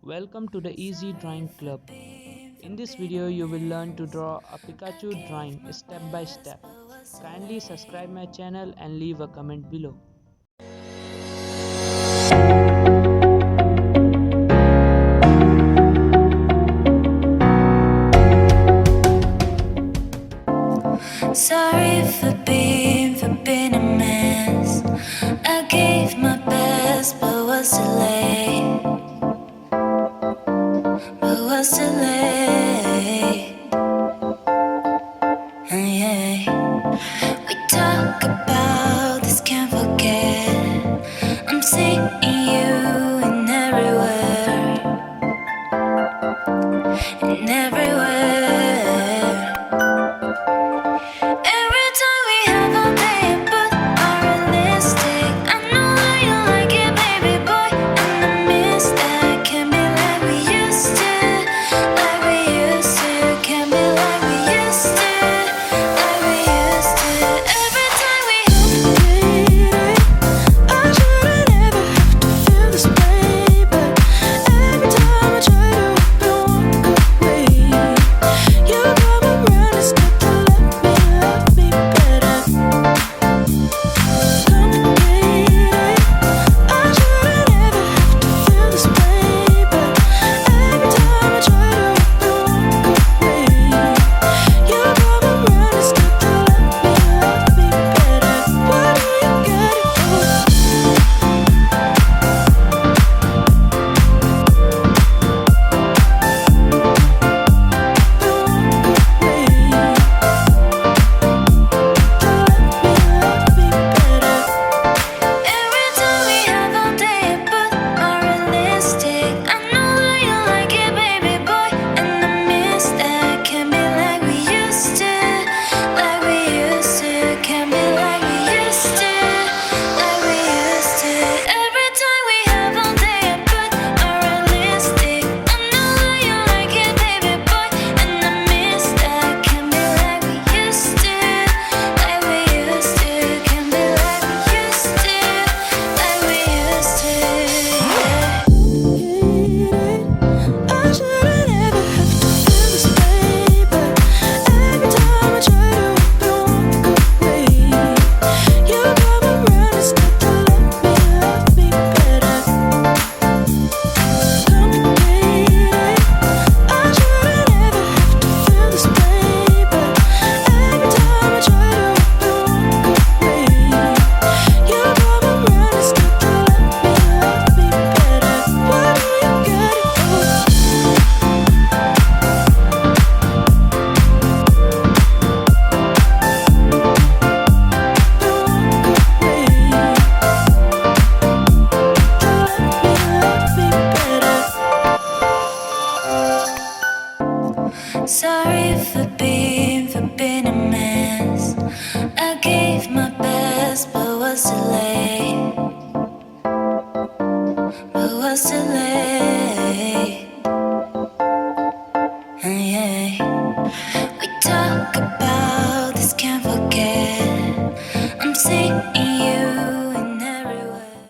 Welcome to the Easy Drawing Club. In this video, you will learn to draw a Pikachu drawing step by step. Kindly subscribe my channel and leave a comment below. Sorry for being a mess. I gave my best, but was too late.